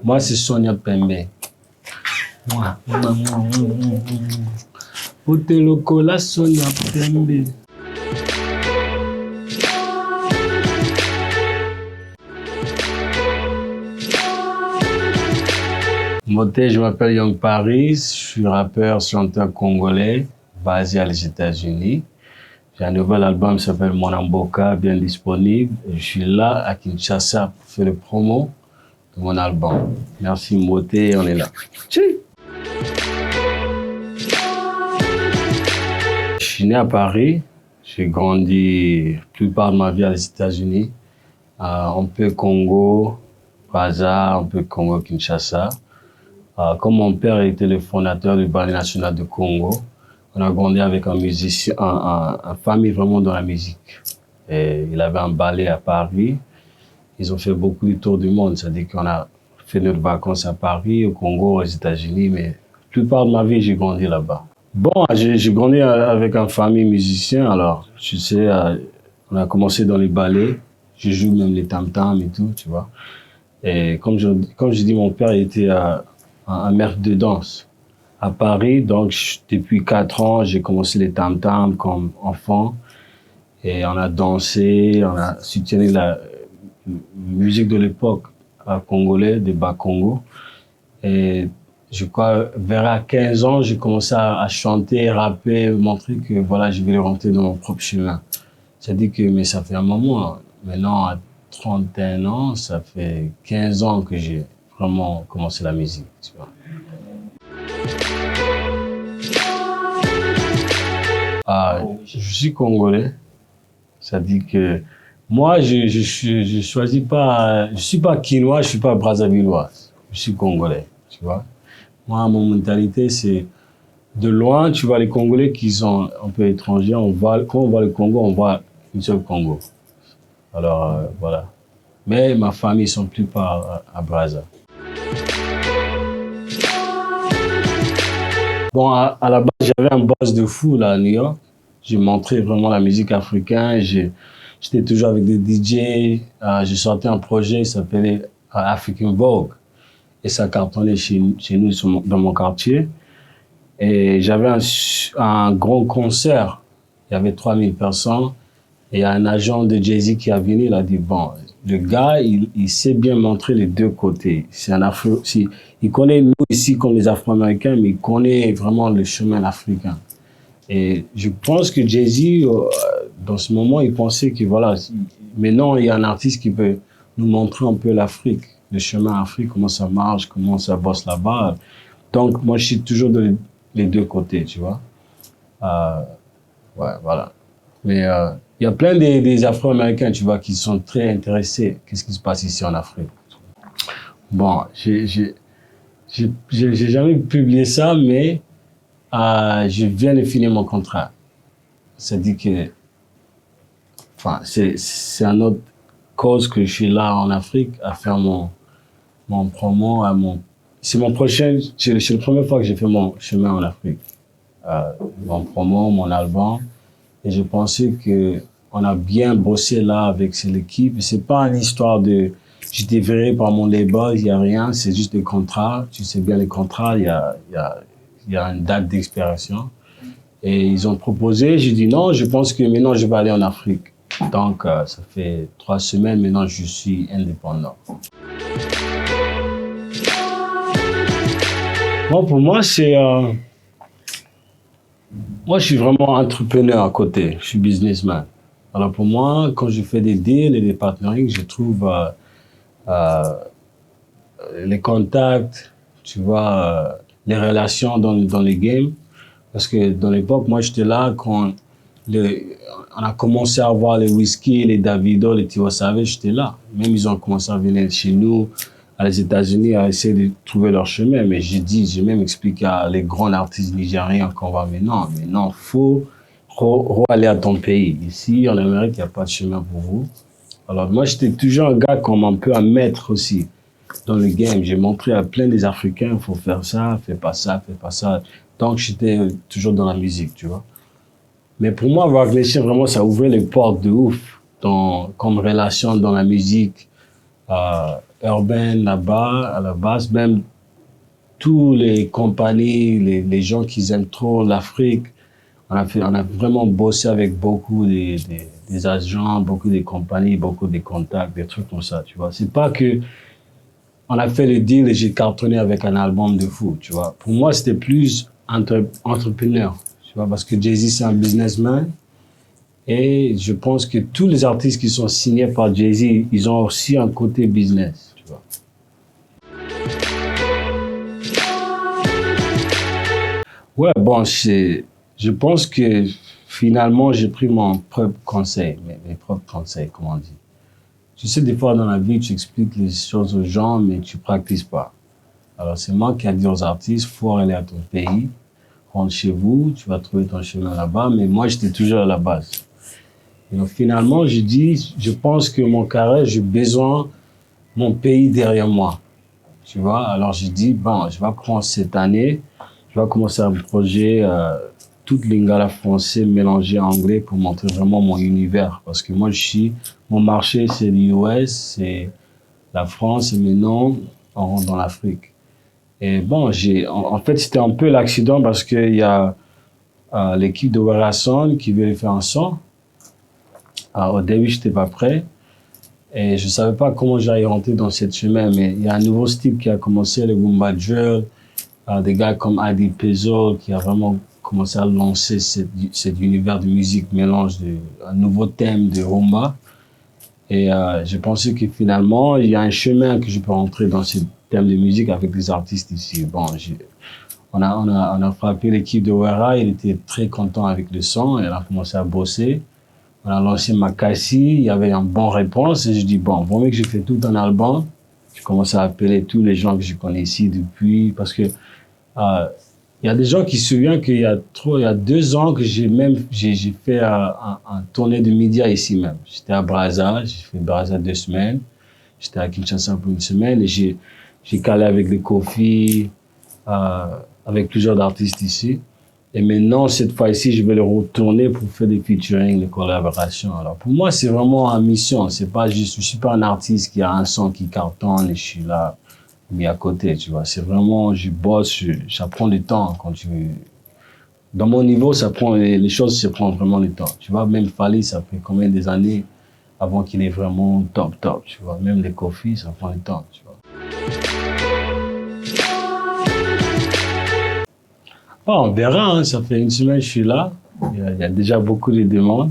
Moi, c'est Sonia Pembe. Oteloko la Sonia Pembe. Moté, je m'appelle Young Paris, je suis rappeur, chanteur congolais, basé aux États-Unis. J'ai un nouvel album qui s'appelle Monamboka, bien disponible. Et je suis là à Kinshasa pour faire le promo de mon album. Merci Moté, on est là. Tchou. Je suis né à Paris, j'ai grandi la plupart de ma vie aux États-Unis, un peu Congo, Brazza, un peu Congo, Kinshasa. Comme mon père était le fondateur du Ballet National de Congo, on a grandi avec un musicien, une famille vraiment dans la musique. Et il avait un ballet à Paris. Ils ont fait beaucoup de tours du monde, c'est-à-dire qu'on a fait nos vacances à Paris, au Congo, aux États-Unis, mais la plupart de ma vie, j'ai grandi là-bas. Bon, j'ai grandi avec une famille musicienne, alors, tu sais, on a commencé dans les ballets, je joue même les tam-tams et tout, tu vois. Et comme je dis, mon père était un maître de danse à Paris, donc depuis 4 ans, j'ai commencé les tam-tams comme enfant, et on a dansé, on a soutenu la musique de l'époque congolaise, de Bas-Congo, et je crois, vers 15 ans, j'ai commencé à chanter, rapper, montrer que voilà, je voulais rentrer dans mon propre chemin. C'est-à-dire que, mais ça fait un moment, maintenant à 31 ans, ça fait 15 ans que j'ai vraiment commencé la musique, tu vois. Je suis congolais, c'est-à-dire que moi, je choisis pas, je suis pas quinois, je suis pas brazzavillois, je suis congolais, tu vois. Moi, mon mentalité, c'est de loin, tu vois les Congolais qui sont un peu étrangers, quand on voit le Congo, on voit une seule Congo. Alors, voilà. Mais ma famille, ils sont plupart à Brazza. Bon, à la base, j'avais un boss de fou là à New York. J'ai montré vraiment la musique africaine. J'étais toujours avec des DJ. J'ai sorti un projet qui s'appelait African Vogue. Et ça cartonnait chez nous, dans mon quartier. Et j'avais un grand concert. Il y avait 3000 personnes. Et il y a un agent de Jay-Z qui a venu, il a dit, bon, le gars, il sait bien montrer les deux côtés. C'est un il connaît nous ici comme les Afro-Américains, mais il connaît vraiment le chemin africain. Et je pense que Jay-Z, dans ce moment, il pensait que voilà, maintenant il y a un artiste qui peut nous montrer un peu l'Afrique, le chemin Afrique, comment ça marche, comment ça bosse là-bas. Donc, moi, je suis toujours de les deux côtés, tu vois. Ouais, voilà. Mais il y a plein des Afro-Américains, tu vois, qui sont très intéressés. Qu'est-ce qui se passe ici en Afrique? Bon, j'ai jamais publié ça, mais je viens de finir mon contrat. Ça dit que, enfin, c'est une autre cause que je suis là en Afrique à faire mon promo, c'est mon prochain, c'est la première fois que j'ai fait mon chemin en Afrique. Mon promo, mon album. Et je pensais que on a bien bossé là avec l'équipe. C'est pas une histoire de j'étais viré par mon label, il y a rien, c'est juste des contrats. Tu sais bien les contrats, il y a une date d'expiration. Et ils ont proposé, j'ai dit non, je pense que maintenant je vais aller en Afrique. Donc ça fait 3 semaines maintenant je suis indépendant. Bon, pour moi c'est moi, je suis vraiment entrepreneur à côté. Je suis businessman. Alors pour moi, quand je fais des deals et des partnerings, je trouve les contacts, tu vois, les relations dans les games. Parce que dans l'époque, moi, j'étais là quand on a commencé à voir les whisky, les Davido, les Tiwa Savage, j'étais là. Même ils ont commencé à venir chez nous, à les États-Unis, à essayer de trouver leur chemin. Mais j'ai même expliqué à les grands artistes nigériens qu'on va, mais non, faut aller à ton pays. Ici, en Amérique, il n'y a pas de chemin pour vous. Alors, moi, j'étais toujours un gars comme un peu un maître aussi dans le game. J'ai montré à plein des Africains, il faut faire ça, fais pas ça, fais pas ça. Donc, j'étais toujours dans la musique, tu vois. Mais pour moi, Roc Nation, vraiment, ça ouvrait les portes de ouf comme relation dans la musique. urbaine là-bas, à la base, même tous les compagnies, les gens qui aiment trop l'Afrique, on a vraiment bossé avec beaucoup des agents, beaucoup des compagnies, beaucoup des contacts, des trucs comme ça, tu vois. C'est pas que on a fait le deal et j'ai cartonné avec un album de fou, tu vois. Pour moi, c'était plus entrepreneur, tu vois, parce que Jay-Z, c'est un businessman. Et je pense que tous les artistes qui sont signés par Jay-Z, ils ont aussi un côté business, tu vois. Ouais, bon, je pense que finalement, j'ai pris mon propre conseil, mes propres conseils, comme on dit. Tu sais, des fois dans la vie, tu expliques les choses aux gens, mais tu pratiques pas. Alors, c'est moi qui ai dit aux artistes, faut aller à ton pays, rentre chez vous, tu vas trouver ton chemin là-bas, mais moi, j'étais toujours à la base. Et donc, finalement, j'ai dit, je pense que mon carré, j'ai besoin de mon pays derrière moi. Tu vois, alors j'ai dit, bon, je vais prendre cette année, je vais commencer un projet, toute lingala français mélangé anglais pour montrer vraiment mon univers. Parce que moi, mon marché, c'est l'US, c'est la France, et maintenant, on rentre dans l'Afrique. Et bon, en fait, c'était un peu l'accident parce qu'il y a l'équipe de Werason qui voulait faire un son. Au début, j'étais pas prêt. Et je savais pas comment j'allais rentrer dans cette chemin, mais il y a un nouveau style qui a commencé, le Goomba Drill, des gars comme Adi Pezzo qui a vraiment commencé à lancer cet univers de musique, mélange un nouveau thème de rumba. Et j'ai pensé que finalement, il y a un chemin que je peux rentrer dans ce thème de musique avec les artistes ici. Bon, on a frappé l'équipe de Wera, il était très content avec le son, et on a commencé à bosser. On a lancé Makassi, il y avait une bonne réponse, et je dis, bon, vaut mieux que je fais tout un album. Je commence à appeler tous les gens que je connais ici depuis, parce que il y a des gens qui se souviennent qu'il y a 2 ans que j'ai fait un tournée de médias ici même. J'étais à Brazza, j'ai fait Brazza 2 semaines. J'étais à Kinshasa pour 1 semaine et j'ai calé avec les Kofi, avec plusieurs artistes ici. Et maintenant, cette fois-ci, je vais le retourner pour faire des featuring, des collaborations. Alors, pour moi, c'est vraiment une mission. C'est pas juste, je suis pas un artiste qui a un son qui cartonne et je suis là, mis à côté, tu vois. C'est vraiment, je bosse, ça prend du temps quand dans mon niveau, les choses, ça prend vraiment du temps. Tu vois, même Fally, ça fait combien des années avant qu'il est vraiment top, tu vois. Même les Kofi, ça prend du temps, tu vois. Bon, on verra, hein. Ça fait 1 semaine que je suis là. Il y a déjà beaucoup de demandes.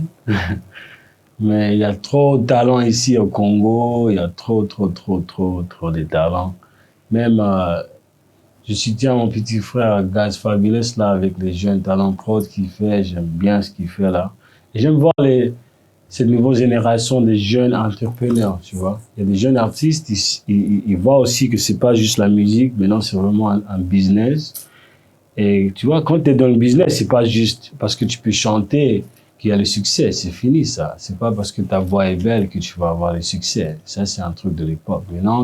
Mais il y a trop de talents ici au Congo. Il y a trop de talents. Même, je soutiens mon petit frère Gaz Fabulous là, avec les jeunes talents prod qu'il fait. J'aime bien ce qu'il fait là. Et j'aime voir cette nouvelle génération de jeunes entrepreneurs, tu vois. Il y a des jeunes artistes, ils voient aussi que c'est pas juste la musique, mais non, c'est vraiment un business. Et tu vois, quand tu es dans le business, c'est pas juste parce que tu peux chanter qu'il y a le succès. C'est fini, ça. C'est pas parce que ta voix est belle que tu vas avoir le succès. Ça, c'est un truc de l'époque. Maintenant,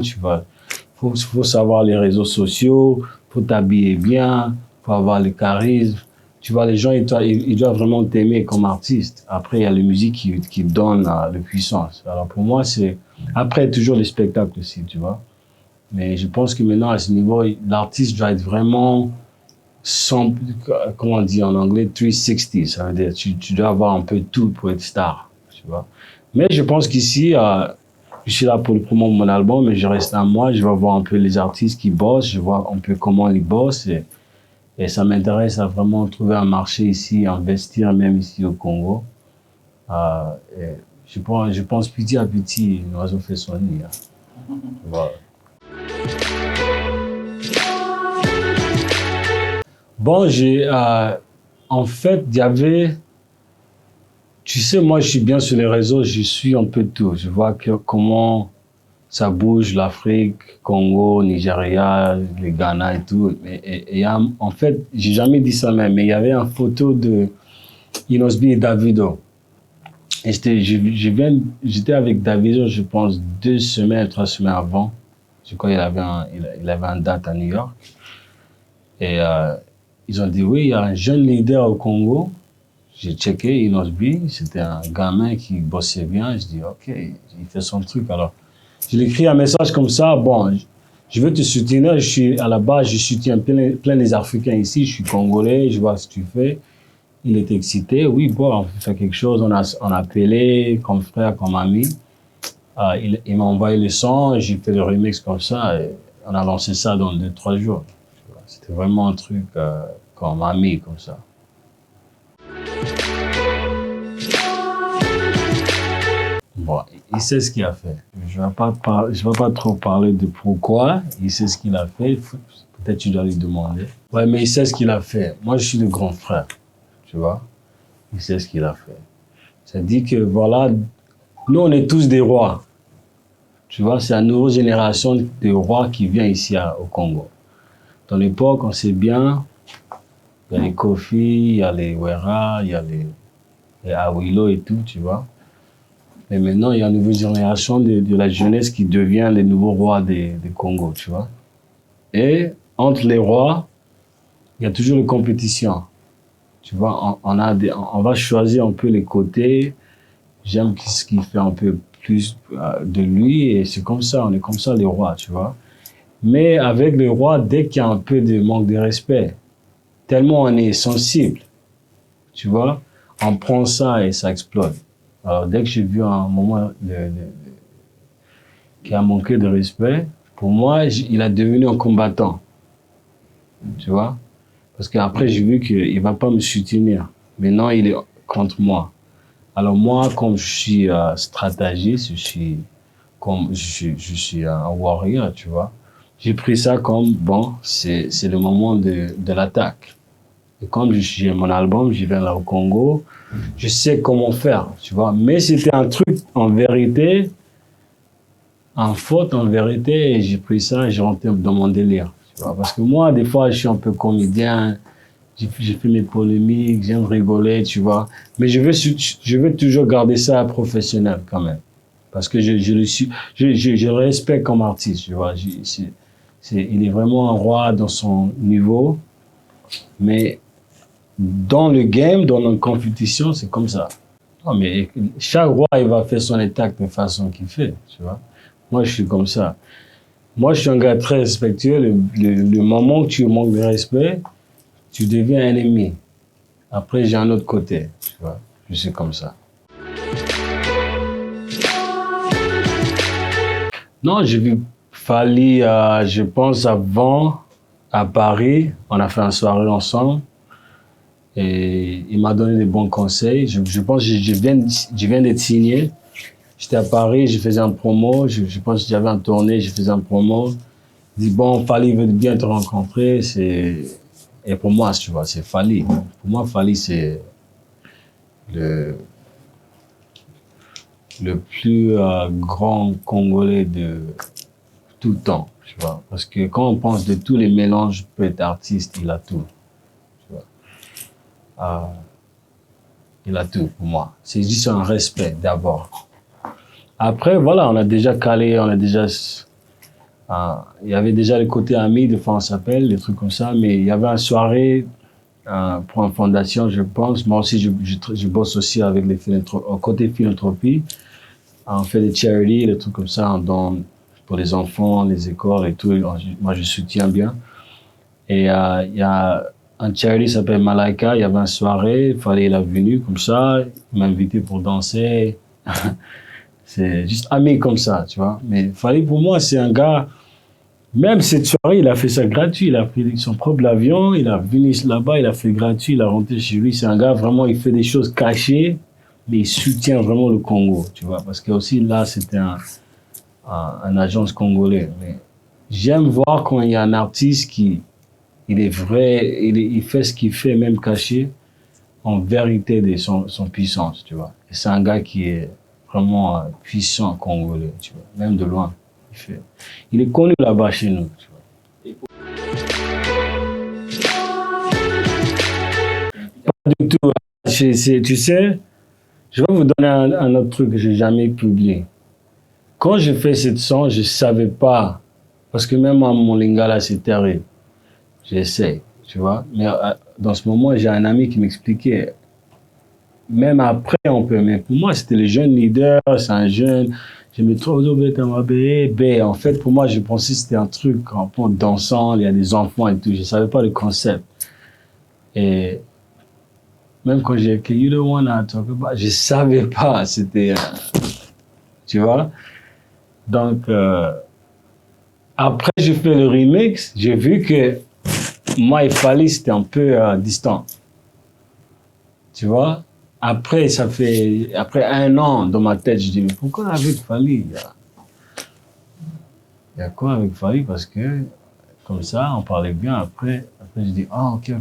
faut savoir les réseaux sociaux, faut t'habiller bien, faut avoir le charisme. Tu vois, les gens, ils doivent vraiment t'aimer comme artiste. Après, il y a la musique qui donne la puissance. Alors, pour moi, après, toujours les spectacles aussi, tu vois. Mais je pense que maintenant, à ce niveau, l'artiste doit être vraiment comment on dit en anglais, 360, ça veut dire tu dois avoir un peu tout pour être star, tu vois. Mais je pense qu'ici, je suis là pour le promouvoir mon album, mais je reste à moi, je vais voir un peu les artistes qui bossent, je vois un peu comment ils bossent, et ça m'intéresse à vraiment trouver un marché ici, investir même ici au Congo. Et je pense petit à petit, l'oiseau fait son nid. Hein. Voilà. Bon, en fait, il y avait, tu sais, moi, je suis bien sur les réseaux, je suis un peu tout. Je vois comment ça bouge, l'Afrique, Congo, Nigeria, le Ghana et tout. En fait, j'ai jamais dit ça même, mais il y avait une photo de Inosbi et Davido. Et j'étais avec Davido, je pense, 2 semaines, 3 semaines avant. Je crois qu'il avait il avait une date à New York. Et ils ont dit, oui, il y a un jeune leader au Congo. J'ai checké Inosbi, c'était un gamin qui bossait bien. Je dis, OK, il fait son truc. Alors, Je lui écris un message comme ça, bon, je veux te soutenir, à la base, je soutiens plein des Africains ici, je suis congolais, je vois ce que tu fais. Il était excité, oui, bon, on peut faire quelque chose, on a appelé comme frère, comme ami. Il m'a envoyé le son, j'ai fait le remix comme ça, et on a lancé ça dans 2-3 jours. C'était vraiment un truc comme ami, comme ça. Bon, il sait ce qu'il a fait. Je ne vais pas trop parler de pourquoi. Il sait ce qu'il a fait. Peut-être tu dois lui demander. Ouais, mais il sait ce qu'il a fait. Moi, je suis le grand frère. Tu vois? Il sait ce qu'il a fait. Ça dit que, voilà, nous, on est tous des rois. Tu vois, c'est la nouvelle génération de rois qui vient ici au Congo. Dans l'époque, on sait bien, il y a les Kofi, il y a les Wera, il y a les Awilo et tout, tu vois. Mais maintenant, il y a une nouvelle génération de la jeunesse qui devient les nouveaux rois des Congo, tu vois. Et entre les rois, il y a toujours une compétition. Tu vois, on va choisir un peu les côtés. J'aime ce qui fait un peu plus de lui et c'est comme ça, on est comme ça les rois, tu vois. Mais avec les rois, dès qu'il y a un peu de manque de respect, tellement on est sensible, tu vois, on prend ça et ça explose. Alors dès que j'ai vu un moment qui a manqué de respect, pour moi, il a devenu un combattant, tu vois. Parce qu'après, j'ai vu qu'il ne va pas me soutenir. Maintenant, il est contre moi. Alors moi, comme je suis stratégiste, je suis un warrior, tu vois. J'ai pris ça comme, bon, c'est le moment de l'attaque. Et comme j'ai mon album, je viens là au Congo, je sais comment faire, tu vois. Mais c'était un truc en vérité, en faute en vérité, et j'ai pris ça et j'ai rentré dans mon délire, tu vois. Parce que moi, des fois, je suis un peu comédien, j'ai fait mes polémiques, j'aime rigoler, tu vois. Mais je veux toujours garder ça professionnel quand même. Parce que je le respecte comme artiste, tu vois. Il est vraiment un roi dans son niveau. Mais dans le game, dans une compétition, c'est comme ça. Non, mais chaque roi, il va faire son attaque de façon qu'il fait, tu vois. Moi, je suis comme ça. Moi, je suis un gars très respectueux. Le moment où tu manques de respect, tu deviens un ennemi. Après, j'ai un autre côté, tu vois. Je suis comme ça. Non, j'ai vu Fally, je pense, avant, à Paris. On a fait une soirée ensemble. Et il m'a donné des bons conseils. Je pense que je viens d'être signé. J'étais à Paris, je faisais un promo. Je pense que j'avais un tournée, je faisais un promo. Il dit, bon, Fally veut bien te rencontrer. Et pour moi, tu vois, c'est Fally. Pour moi, Fally, c'est le plus grand Congolais de tout temps, tu vois. Parce que quand on pense de tous les mélanges, peut être artiste, il a tout, tu vois. Il a tout pour moi. C'est juste un respect d'abord. Après, voilà, on a déjà calé, il y avait déjà le côté ami, des fois on s'appelle, des trucs comme ça, mais il y avait une soirée pour une fondation, je pense. Moi aussi, je bosse aussi avec les côté philanthropie. On fait des charities, des trucs comme ça, on donne pour les enfants, les écoles et tout. Moi, je soutiens bien. Et il y a un charity qui s'appelle Malaika. Il y avait une soirée, il est venu comme ça. Il m'a invité pour danser. C'est juste ami comme ça, tu vois. Mais Fally, pour moi, c'est un gars, même cette soirée, il a fait ça gratuit. Il a pris son propre avion, il a venu là-bas, il a fait gratuit, il a rentré chez lui. C'est un gars, vraiment, il fait des choses cachées, mais il soutient vraiment le Congo, tu vois. Parce que aussi, là, c'était un agence congolais. Mais j'aime voir quand il y a un artiste il est vrai, il fait ce qu'il fait, même caché, en vérité de son puissance, tu vois. Et c'est un gars qui est vraiment puissant congolais, tu vois, même de loin. Il est connu là-bas chez nous, tu vois. Pas du tout. Tu sais, je vais vous donner un autre truc que j'ai jamais publié. Quand j'ai fait cette son, je savais pas, parce que même à mon lingala, c'est terrible. J'essaie, tu vois. Mais dans ce moment, j'ai un ami qui m'expliquait, même après, on peut. Mais pour moi, c'était le jeune leader, c'est un jeune. J'aimais trop B. En fait, pour moi, je pensais que c'était un truc un peu dansant, il y a des enfants et tout. Je savais pas le concept. Et même quand j'ai écrit You don't wanna talk about, je savais pas. C'était, tu vois. Donc, après, j'ai fait le remix. J'ai vu que moi et Fally, c'était un peu distant. Tu vois. Après, après 1 an dans ma tête, je dis, mais pourquoi avec Fally? Il y a quoi avec Fally? Parce que, comme ça, on parlait bien. Après je dis, ah, ok.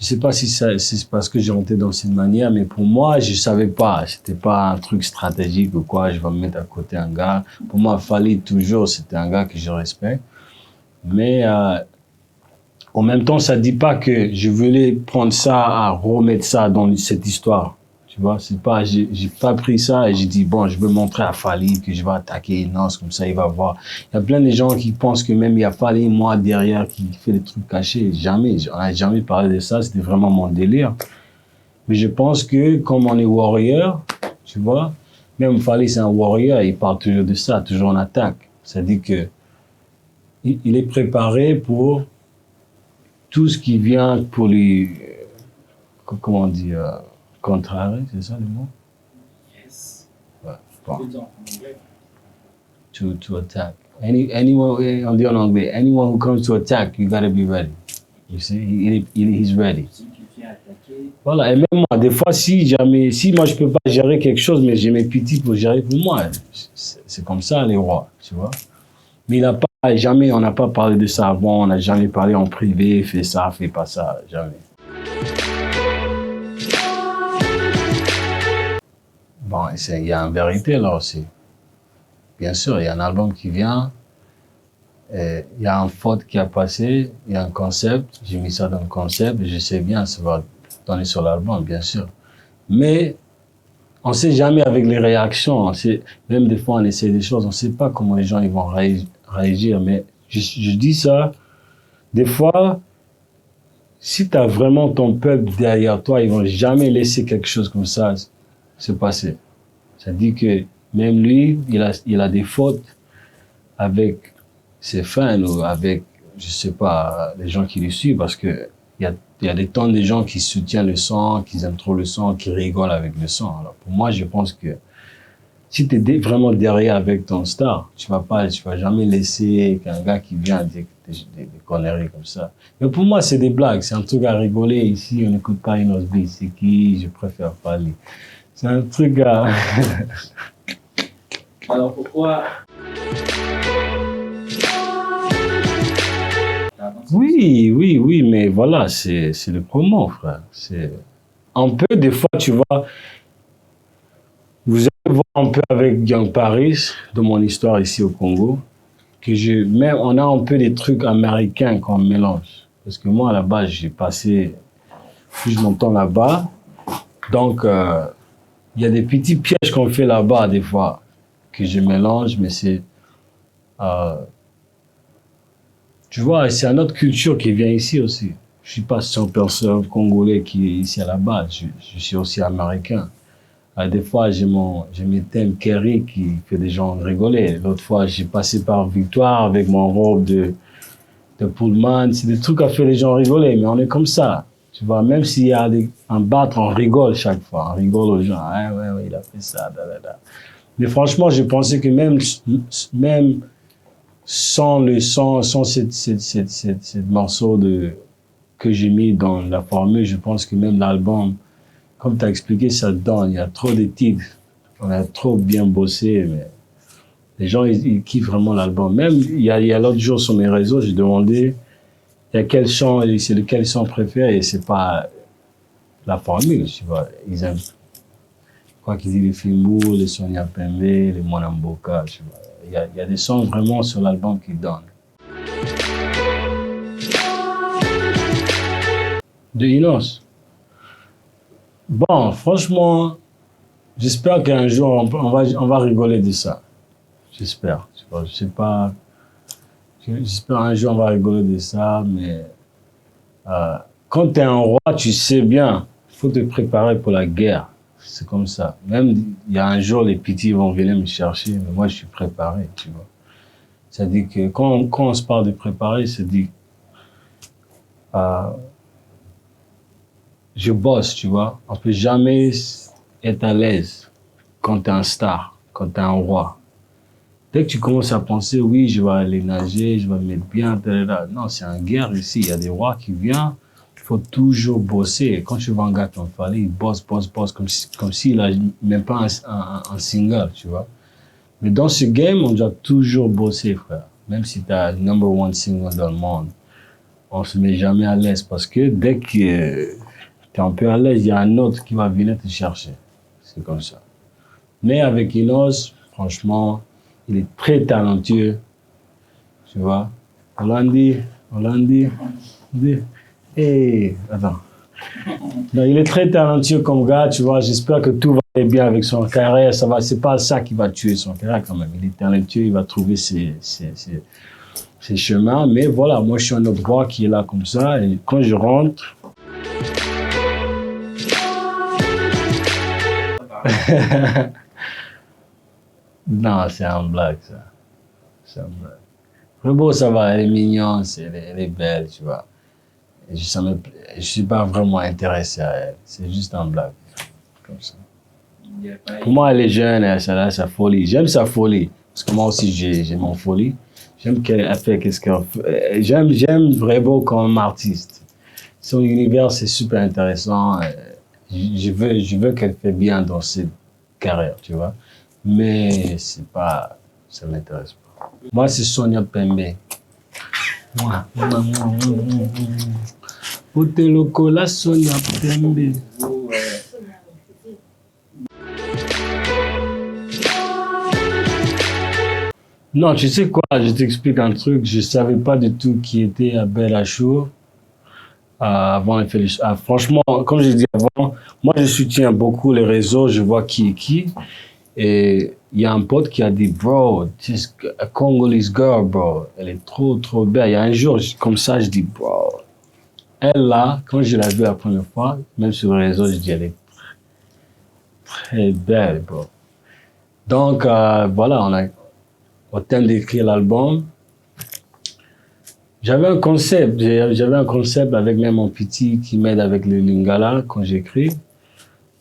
Je sais pas si c'est parce que j'ai rentré dans cette manière, mais pour moi, je savais pas. C'était pas un truc stratégique ou quoi. Je vais me mettre à côté un gars. Pour moi, Fally, toujours, c'était un gars que je respecte. Mais, en même temps, ça dit pas que je voulais prendre ça à remettre ça dans cette histoire. Tu vois, c'est pas, j'ai pas pris ça et j'ai dit, bon, je veux montrer à Fally que je vais attaquer Nas, comme ça, il va voir. Il y a plein de gens qui pensent que même il y a Fally, moi, derrière, qui fait des trucs cachés. Jamais, on n'a jamais parlé de ça, c'était vraiment mon délire. Mais je pense que, comme on est warrior, tu vois, même Fally, c'est un warrior, il parle toujours de ça, toujours en attaque. Ça dit que, il est préparé pour tout ce qui vient pour lui, comment dire, contrecarrer, c'est ça le mot? Yes. Ouais, bon. Good en anglais. To attack. Anyone, on dit en anglais, anyone who comes to attack, you gotta be ready. You see, he's ready. Si tu viens attaquer, Voilà, et même moi, des fois, si moi je peux pas gérer quelque chose, mais j'ai mes petits pour gérer pour moi. C'est comme ça, les rois, tu vois. Mais on n'a pas parlé de ça avant, on n'a jamais parlé en privé, fais ça, fais pas ça, jamais. Bon, il y a une vérité là aussi. Bien sûr, il y a un album qui vient, il y a un faute qui a passé, il y a un concept, j'ai mis ça dans le concept, et je sais bien, ça va donner sur l'album, bien sûr. Mais on ne sait jamais avec les réactions, même des fois on essaie des choses, on ne sait pas comment les gens ils vont réagir, mais je dis ça, des fois, si tu as vraiment ton peuple derrière toi, ils vont jamais laisser quelque chose comme ça se passer. Ça dit que même lui, il a des fautes avec ses fans ou avec, je sais pas, les gens qui le suivent parce que il y a des tonnes de gens qui soutiennent le son, qui aiment trop le son, qui rigolent avec le son. Alors pour moi, je pense que si tu es vraiment derrière avec ton star, tu vas jamais laisser qu'un gars qui vient dire des conneries comme ça. Mais pour moi, c'est des blagues, c'est un truc à rigoler. Ici, on n'écoute pas Inos B, c'est qui, je préfère Fally. C'est un truc à... alors pourquoi Oui, mais voilà, c'est le promo, frère. Un peu, des fois, tu vois, vous allez voir un peu avec Young Paris, de mon histoire ici au Congo, mais on a un peu des trucs américains qu'on mélange. Parce que moi, à la base, j'ai passé plus mon temps là-bas. Donc, il y a des petits pièges qu'on fait là-bas, des fois, que je mélange, mais c'est... tu vois, c'est une autre culture qui vient ici aussi. Je suis pas 100% congolais qui est ici à la base. Je suis aussi américain. Des fois, j'ai mes thèmes Kerry qui fait des gens rigoler. L'autre fois, j'ai passé par Victoire avec mon robe de Pullman. C'est des trucs à faire les gens rigoler, mais on est comme ça. Tu vois, même s'il y a un battre, on rigole chaque fois. On rigole aux gens. Ah, ouais, il a fait ça, Mais franchement, je pensais que même sans cette morceau que j'ai mis dans la formule, je pense que même l'album, comme tu as expliqué, ça donne. Il y a trop de titres. On a trop bien bossé, mais les gens, ils kiffent vraiment l'album. Même, il y a l'autre jour sur mes réseaux, j'ai demandé, il y a quel chant, c'est lequel son préféré, et c'est pas la formule, tu vois. Ils aiment, quoi qu'ils disent, les Fimbo, les Sonia Pembe, les Mwanamboka, tu vois. Il y a des sons vraiment sur l'album qui donnent. De Inos. Bon, franchement, j'espère qu'un jour, on va rigoler de ça. J'espère. Je sais pas. J'espère un jour, on va rigoler de ça, mais quand tu es un roi, tu sais bien, il faut te préparer pour la guerre. C'est comme ça. Même, il y a un jour, les petits vont venir me chercher, mais moi, je suis préparé, tu vois. C'est-à-dire que quand on se parle de préparer, c'est-à-dire, euh, je bosse, tu vois. On peut jamais être à l'aise quand t'es un star, quand t'es un roi. Dès que tu commences à penser, oui, je vais aller nager, je vais me mettre bien, tel. Non, c'est une guerre ici. Il y a des rois qui viennent. Il faut toujours bosser. Quand tu vois un gars comme Fally, il bosse, comme s'il a même pas un single, tu vois. Mais dans ce game, on doit toujours bosser, frère. Même si tu as number one single dans le monde, on se met jamais à l'aise parce que dès que tu es un peu à l'aise, il y a un autre qui va venir te chercher. C'est comme ça. Mais avec Inos, franchement, il est très talentueux, tu vois. Hollandi, attends. Non, il est très talentueux comme gars, tu vois. J'espère que tout va aller bien avec son carrière. C'est pas ça qui va tuer son carrière quand même. Il est talentueux, il va trouver ses chemins. Mais voilà, moi je suis un autre gars qui est là comme ça. Et quand je rentre, non, c'est un blague ça. C'est un blague. Rebo, ça va, elle est mignonne, elle est belle, tu vois. Et je suis pas vraiment intéressé à elle. C'est juste un blague. Comme ça. Pour moi, elle est jeune, elle a sa folie. J'aime sa folie. Parce que moi aussi, j'ai mon folie. J'aime qu'elle fait qu'est-ce qu'elle fait. J'aime Rebo comme artiste. Son univers, c'est super intéressant. Je veux qu'elle fait bien dans cette carrière, tu vois. Mais c'est pas, ça m'intéresse pas. Moi, c'est Sonia Pembe. Moi. Oteloko, la Sonia Pembe. Non, tu sais quoi, je t'explique un truc. Je savais pas du tout qui était Abel Achour avant les Félix. Franchement, comme je dit avant, moi je soutiens beaucoup les réseaux, je vois qui est qui. Et il y a un pote qui a dit, bro, this a Congolese girl, bro. Elle est trop, trop belle. Il y a un jour, comme ça, je dis, bro. Elle là, quand je l'ai vue la première fois, même sur le réseau, je dis, elle est très belle, bro. Donc, voilà, au thème d'écrire l'album, j'avais un concept avec même mon petit qui m'aide avec le lingala quand j'écris.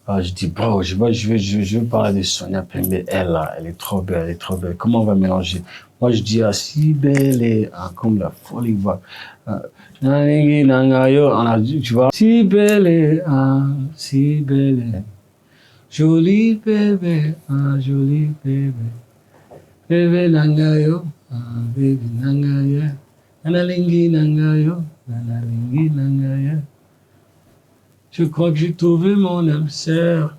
Je dis, bro, je veux parler de Sonia Pembe. Elle, là, elle est trop belle, elle est trop belle. Comment on va mélanger? Moi, je dis, si belle et comme la folie va. On a dit, tu vois, si belle et si belle et joli bébé, joli bébé. Bébé nangayo, bébé nangayo. Nanalingi nangayo, nanalingi nangayo. Je crois que j'ai trouvé mon âme sœur,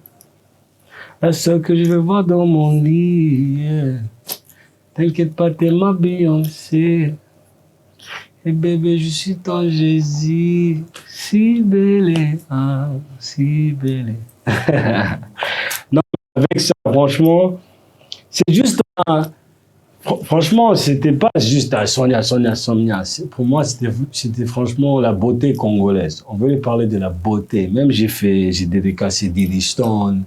la seule que je veux voir dans mon lit. Yeah. T'inquiète pas, t'es ma Beyoncé. Et bébé, je suis ton Jésus. Si belle, si belle. Non, avec ça, franchement, c'est juste franchement, c'était pas juste à Sonia. Pour moi, c'était franchement la beauté congolaise. On voulait parler de la beauté. Même j'ai dédicacé Didi Stone,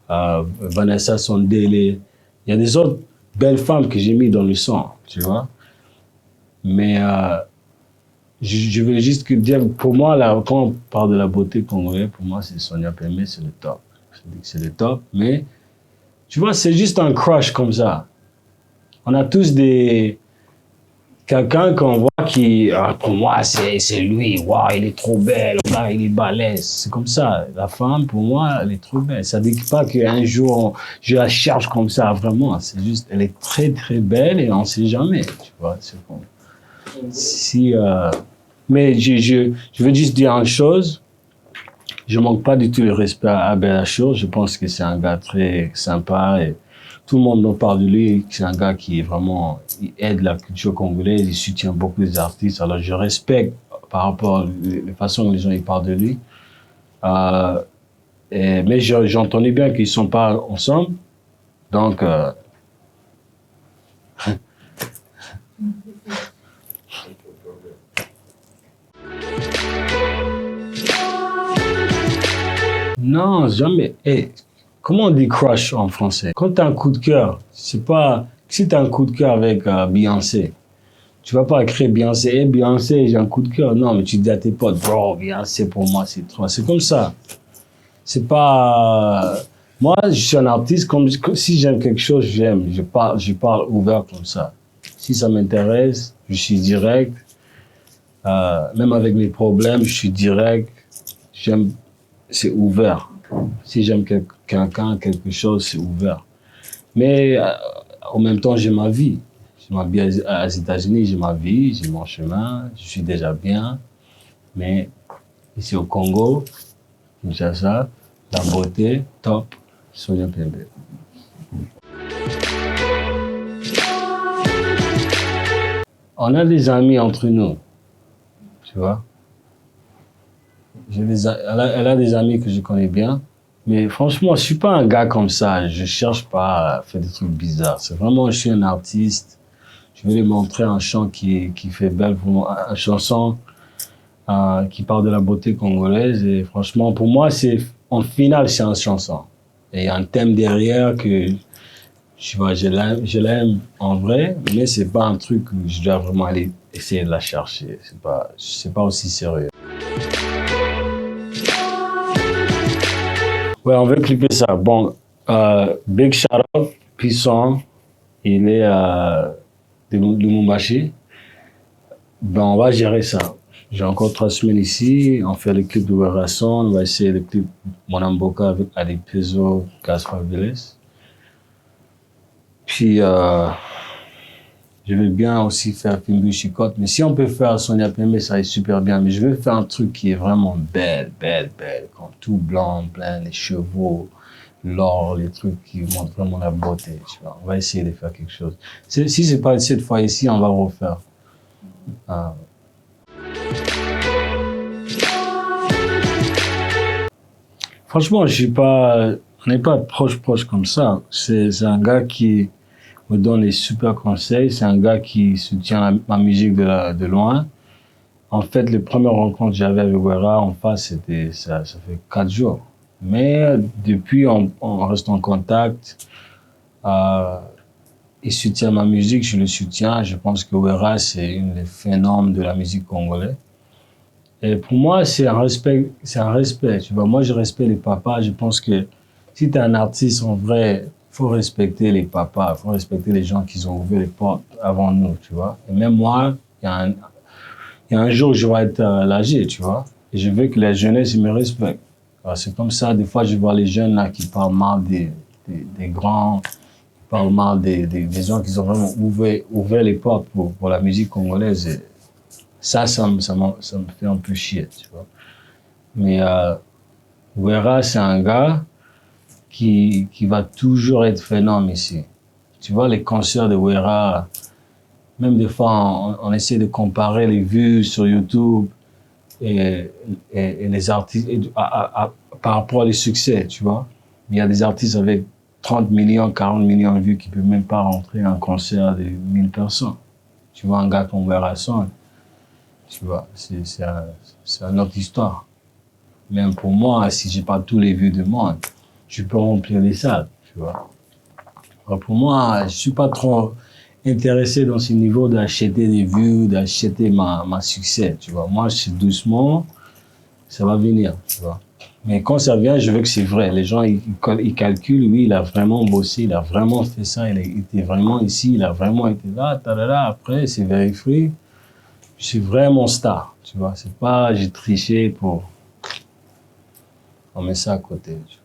Vanessa Sondele. Il y a des autres belles femmes que j'ai mis dans le son, tu vois. Mais je voulais juste dire, pour moi, là, quand on parle de la beauté congolaise, pour moi, c'est Sonia Pembe, c'est le top. Je dis que c'est le top, mais tu vois, c'est juste un crush comme ça. On a tous quelqu'un qu'on voit qui, pour moi, c'est lui. Waouh, il est trop belle. Là, il est balèze. C'est comme ça. La femme, pour moi, elle est trop belle. Ça ne dit pas qu'un jour, je la cherche comme ça, vraiment. C'est juste, elle est très, très belle et on ne sait jamais. Tu vois, c'est bon. Mais je veux juste dire une chose. Je ne manque pas du tout le respect à Abel Achour. Je pense que c'est un gars très sympa et tout le monde nous parle de lui. C'est un gars qui est vraiment, il aide la culture congolaise, il soutient beaucoup les artistes. Alors je respecte par rapport à la façon dont les gens ils parlent de lui. Mais j'entendais bien qu'ils ne sont pas ensemble. Donc, non, jamais. Hey, comment on dit crush en français? Quand tu as un coup de cœur, c'est pas... Si tu as un coup de cœur avec Beyoncé, tu vas pas écrire Beyoncé, hey Beyoncé, j'ai un coup de cœur. Non, mais tu dis à tes potes, bro, Beyoncé pour moi, c'est trop. C'est comme ça. C'est pas... Moi, je suis un artiste, comme si j'aime quelque chose, j'aime. Je parle ouvert comme ça. Si ça m'intéresse, je suis direct. Même avec mes problèmes, je suis direct. J'aime, c'est ouvert. Si j'aime quelqu'un, quelque chose, c'est ouvert. Mais en même temps, j'ai ma vie. J'ai ma vie aux États-Unis, j'ai ma vie, j'ai mon chemin, je suis déjà bien. Mais ici au Congo, Kinshasa, la beauté, top, Sonia Pembe. On a des amis entre nous, tu vois. Elle a des amis que je connais bien. Mais franchement, je suis pas un gars comme ça. Je cherche pas à faire des trucs bizarres. C'est vraiment, je suis un artiste. Je vais lui montrer un chant qui fait belle pour moi, une chanson qui parle de la beauté congolaise. Et franchement, pour moi, en finale, c'est une chanson. Et il y a un thème derrière que, tu vois, je l'aime en vrai, mais c'est pas un truc que je dois vraiment aller essayer de la chercher. C'est pas aussi sérieux. Ouais, on veut clipper ça. Bon, Big shout out, Puissant, il est de Lumumbashi. Ben, on va gérer ça. J'ai encore 3 semaines ici. On fait le clip de Werason. On va essayer le clip Mon Boca avec Adi Peso, Gas Faveles. Puis, je vais bien aussi faire Pimbu Chicotte. Mais si on peut faire Sonia Pembe, ça est super bien. Mais je veux faire un truc qui est vraiment belle. Comme tout blanc, plein, les chevaux, l'or, les trucs qui montrent vraiment la beauté. Tu vois. On va essayer de faire quelque chose. Si c'est pas cette fois ici, on va refaire. Franchement, on n'est pas proche comme ça. C'est un gars qui me donne les super conseils. C'est un gars qui soutient ma musique de loin. En fait, les premières rencontres que j'avais avec Wera en face, ça fait 4 jours. Mais depuis, on reste en contact. Il soutient ma musique, je le soutiens. Je pense que Wera, c'est une des phénomènes de la musique congolaise. Et pour moi, c'est un respect, tu vois. Moi, je respecte les papas. Je pense que si tu es un artiste, en vrai, faut respecter les papas, faut respecter les gens qui ont ouvert les portes avant nous, tu vois. Et même moi, il y a un jour, je vais être âgé, tu vois. Et je veux que la jeunesse, ils me respectent. C'est comme ça, des fois, je vois les jeunes là qui parlent mal des grands, qui parlent mal des gens qui ont vraiment ouvert les portes pour la musique congolaise. Et ça me fait un peu chier, tu vois. Mais Wera, c'est un gars qui va toujours être phénomène ici. Tu vois, les concerts de Wera, même des fois, on essaie de comparer les vues sur YouTube et les artistes par rapport aux succès, tu vois. Il y a des artistes avec 30 millions, 40 millions de vues qui ne peuvent même pas rentrer à un concert de 1000 personnes. Tu vois, un gars comme Werason, tu vois, c'est une autre histoire. Même pour moi, si j'ai pas tous les vues du monde, je peux remplir les salles, tu vois. Alors pour moi, je suis pas trop intéressé dans ce niveau d'acheter des vues, d'acheter ma succès, tu vois. Moi, c'est doucement, ça va venir, tu vois. Mais quand ça vient, je veux que c'est vrai. Les gens, ils calculent, oui, il a vraiment bossé, il a vraiment fait ça, il a été vraiment ici, il a vraiment été là, talala. Après, c'est vérifié. Je suis vraiment star, tu vois. C'est pas, j'ai triché pour... On met ça à côté, tu vois.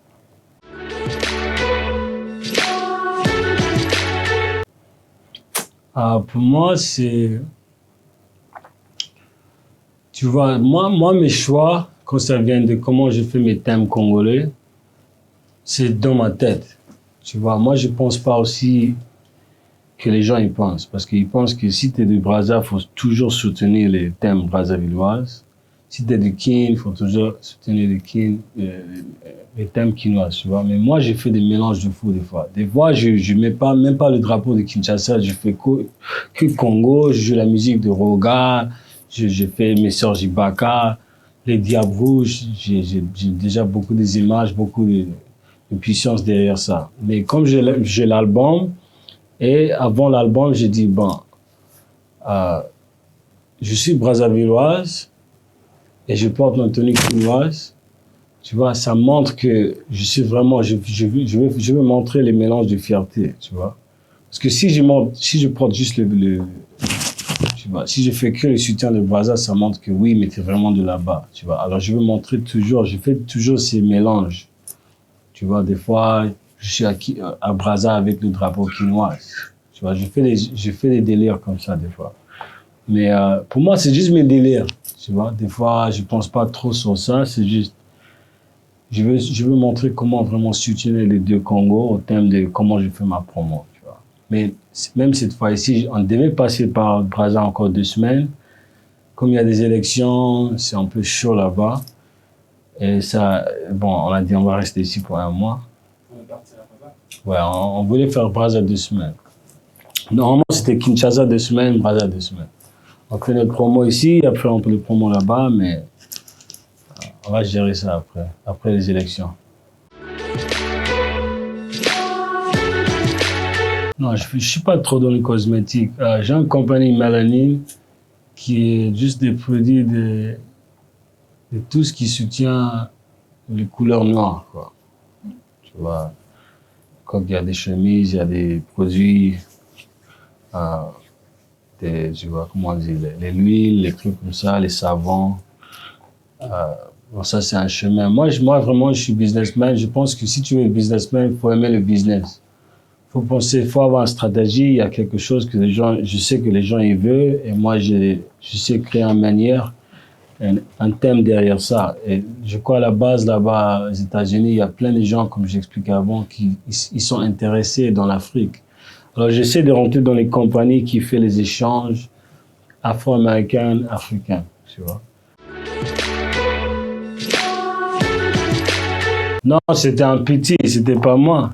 Pour moi, c'est... Tu vois, moi, mes choix, quand ça vient de comment je fais mes thèmes congolais, c'est dans ma tête. Tu vois, moi, je pense pas aussi que les gens y pensent. Parce qu'ils pensent que si tu es de Brazza, il faut toujours soutenir les thèmes brazzavilloises. Si tu es de Kin, il faut toujours soutenir les thèmes quinois, tu vois. Mais moi, j'ai fait des mélanges de fou des fois. Des fois, je mets pas, même pas le drapeau de Kinshasa, je fais que Congo, je joue la musique de Roga, je fais mes sœurs Ibaka, les Diables Rouges, j'ai déjà beaucoup des images, beaucoup de de puissance derrière ça. Mais comme j'ai l'album, et avant l'album, j'ai dit, bon, je suis brazzavilloise et je porte une tenue quinoise. Tu vois, ça montre que je suis vraiment, je veux montrer les mélanges de fierté, tu vois. Parce que si je porte juste tu vois, si je fais que le soutien de Brazza, ça montre que oui, mais tu es vraiment de là-bas, tu vois. Alors je veux montrer toujours, je fais toujours ces mélanges. Tu vois, des fois, je suis à Brazza avec le drapeau quinois. Tu vois, je fais des délires comme ça, des fois. Mais pour moi, c'est juste mes délires. Tu vois, des fois, je pense pas trop sur ça. C'est juste, je veux montrer comment vraiment soutenir les deux Congos au thème de comment je fais ma promo. Tu vois. Mais même cette fois-ci, on devait passer par Brazza encore 2 semaines. Comme il y a des élections, c'est un peu chaud là-bas. Et ça, bon, on a dit on va rester ici pour un mois. On est parti à Rabat. Ouais, on voulait faire Brazza 2 semaines. Normalement, c'était Kinshasa 2 semaines, Brazza 2 semaines. On fait notre promo ici, après on fait le promo là-bas, mais on va gérer ça après les élections. Non, je suis pas trop dans les cosmétiques. J'ai une compagnie Mélanine qui est juste des produits de tout ce qui soutient les couleurs noires, quoi. Tu vois, quand il y a des chemises, il y a des produits, tu vois, comment on dit, les huiles, les trucs comme ça, les savons. Bon, ça, c'est un chemin. Moi, vraiment, je suis businessman. Je pense que si tu es businessman, il faut aimer le business. Faut penser, faut avoir une stratégie. Il y a quelque chose que les gens, je sais que les gens ils veulent, et moi, je sais créer une manière, un thème derrière ça. Et je crois à la base, là-bas, aux États-Unis, il y a plein de gens, comme j'expliquais avant, ils sont intéressés dans l'Afrique. Alors, j'essaie de rentrer dans les compagnies qui font les échanges afro-américains, africains, tu vois. Non, c'était un petit, c'était pas moi.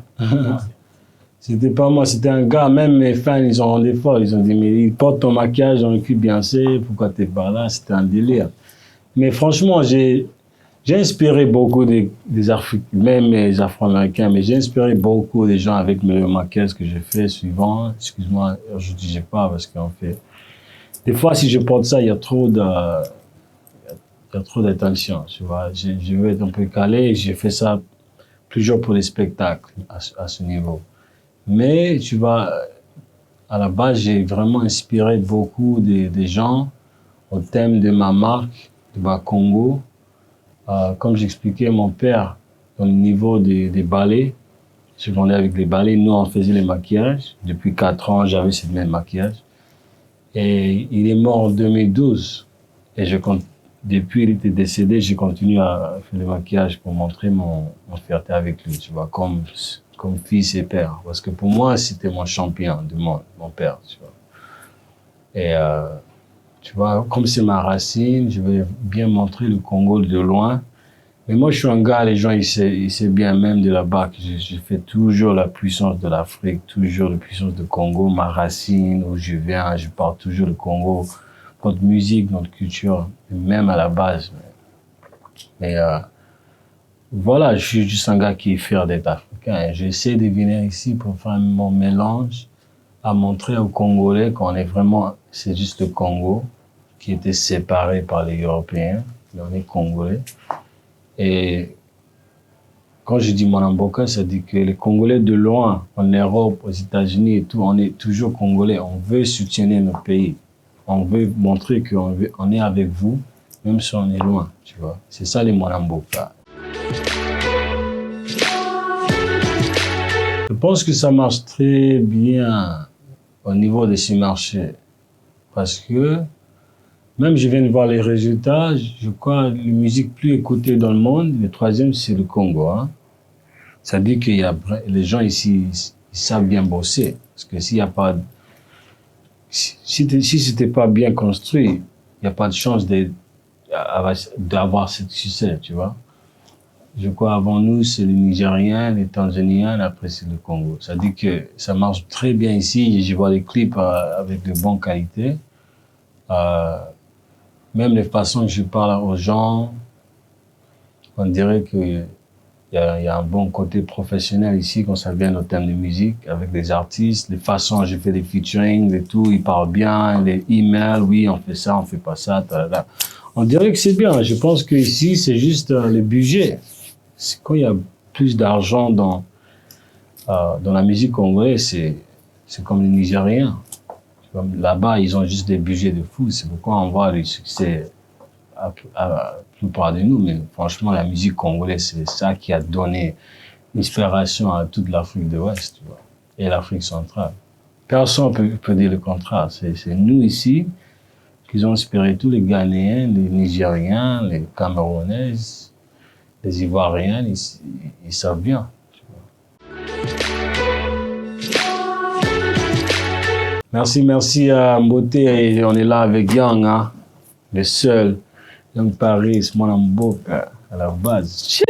C'était pas moi, c'était un gars. Même mes fans, ils ont rendu fort. Ils ont dit, mais il porte ton maquillage dans le cul Beyoncé, pourquoi t'es pas là? C'était un délire. Mais franchement, j'ai inspiré beaucoup des Africains, même les Afro-Américains, mais j'ai inspiré beaucoup des gens avec le maquillage que j'ai fait suivant. Excuse-moi, je dis pas parce qu'en fait, des fois, si je porte ça, il y a trop d'attention, tu vois. Je veux être un peu calé et j'ai fait ça toujours pour les spectacles à ce niveau. Mais tu vois, à la base, j'ai vraiment inspiré beaucoup des gens au thème de ma marque, de Bakongo. Comme j'expliquais, mon père, au niveau des balais, je vendais avec les balais, nous on faisait les maquillages. Depuis 4 ans, j'avais ce même maquillage. Et il est mort en 2012. Et depuis il était décédé, j'ai continué à faire le maquillage pour montrer mon fierté avec lui, tu vois, comme fils et père. Parce que pour moi, c'était mon champion du monde, mon père, tu vois. Et tu vois, comme c'est ma racine, je veux bien montrer le Congo de loin. Mais moi, je suis un gars, les gens, ils savent bien même de là-bas que je fais toujours la puissance de l'Afrique, toujours la puissance du Congo, ma racine, où je viens, je parle toujours du Congo, notre musique, notre culture, même à la base. Mais voilà, je suis juste un gars qui est fier d'être africain. Et j'essaie de venir ici pour faire mon mélange, à montrer aux Congolais qu'on est vraiment, c'est juste le Congo, qui était séparé par les Européens, mais on est Congolais. Et quand je dis Mwanamboka, ça dit que les Congolais de loin, en Europe, aux États-Unis et tout, on est toujours Congolais. On veut soutenir notre pays. On veut montrer qu'on est avec vous, même si on est loin, tu vois. C'est ça les Mwanamboka. Je pense que ça marche très bien au niveau de ces marchés. Parce que même je viens de voir les résultats, je crois la musique plus écoutée dans le monde, le troisième c'est le Congo. Hein. Ça dit que les gens ici, ils savent bien bosser. Parce que s'il y a pas, si c'était pas bien construit, il n'y a pas de chance d'avoir ce succès, tu vois. Je crois avant nous, c'est les Nigériens, les Tanzaniens, après c'est le Congo. Ça dit que ça marche très bien ici. Je vois les clips avec de bonne qualité. Même les façons que je parle aux gens, on dirait que il y a un bon côté professionnel ici quand ça vient au thème de musique, avec des artistes, les façons, j'ai fait des featuring, et tout, ils parlent bien, les emails, oui, on fait ça, on fait pas ça, talala. On dirait que c'est bien. Je pense que ici, c'est juste le budget. C'est quand il y a plus d'argent dans la musique congolaise, c'est comme les Nigériens. Comme là-bas, ils ont juste des budgets de fou. C'est pourquoi on voit le succès à la plupart de nous. Mais franchement, la musique congolaise, c'est ça qui a donné l'inspiration à toute l'Afrique de l'Ouest, tu vois, et l'Afrique centrale. Personne peut dire le contraire. C'est nous ici qui ont inspiré tous les Ghanéens, les Nigériens, les Camerounais, les Ivoiriens, ils savent bien. Merci à Mboté. Et on est là avec Young, hein, le seul. Young Paris, mon Mboka, à la base.